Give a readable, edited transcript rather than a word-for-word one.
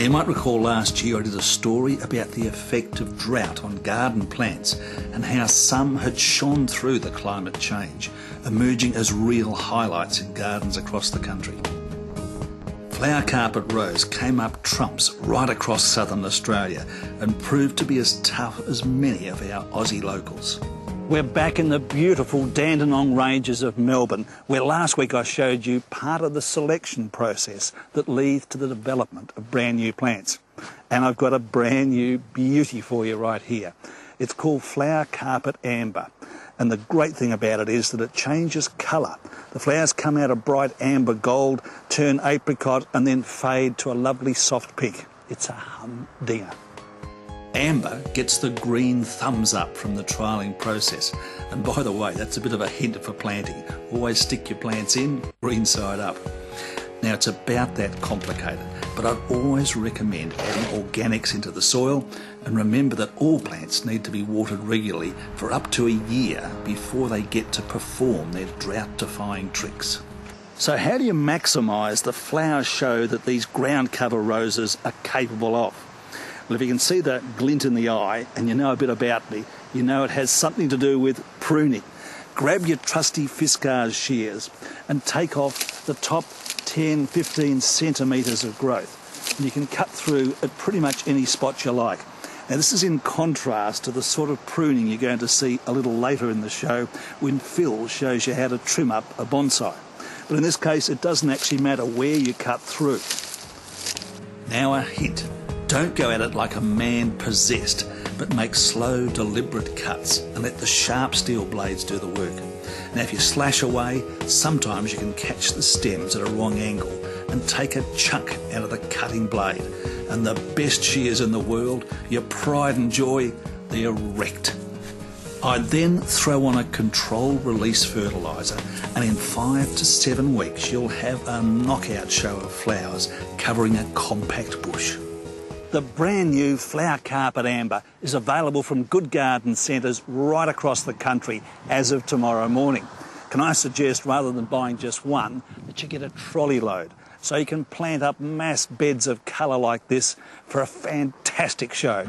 Now, you might recall last year I did a story about the effect of drought on garden plants and how some had shone through the climate change, emerging as real highlights in gardens across the country. Flower carpet rose came up trumps right across southern Australia and proved to be as tough as many of our Aussie locals. We're back in the beautiful Dandenong ranges of Melbourne, where last week I showed you part of the selection process that leads to the development of brand new plants. And I've got a brand new beauty for you right here. It's called Flower Carpet Amber. And the great thing about it is that it changes colour. The flowers come out a bright amber gold, turn apricot and then fade to a lovely soft pink. It's a humdinger. Amber gets the green thumbs up from the trialling process. And by the way, that's a bit of a hint for planting. Always stick your plants in, green side up. Now, it's about that complicated, but I'd always recommend adding organics into the soil, and remember that all plants need to be watered regularly for up to a year before they get to perform their drought-defying tricks. So how do you maximise the flower show that these ground cover roses are capable of? Well, if you can see the glint in the eye and you know a bit about me, you know it has something to do with pruning. Grab your trusty Fiskars shears and take off the top 10-15 centimetres of growth. And you can cut through at pretty much any spot you like. Now, this is in contrast to the sort of pruning you're going to see a little later in the show when Phil shows you how to trim up a bonsai. But in this case, it doesn't actually matter where you cut through. Now, a hint. Don't go at it like a man possessed, but make slow, deliberate cuts and let the sharp steel blades do the work. Now, if you slash away, sometimes you can catch the stems at a wrong angle and take a chunk out of the cutting blade. And the best shears in the world, your pride and joy, they're wrecked. I'd then throw on a controlled release fertiliser, and in 5 to 7 weeks you'll have a knockout show of flowers covering a compact bush. The brand new Flower Carpet Amber is available from good garden centres right across the country as of tomorrow morning. Can I suggest, rather than buying just one, that you get a trolley load so you can plant up mass beds of colour like this for a fantastic show.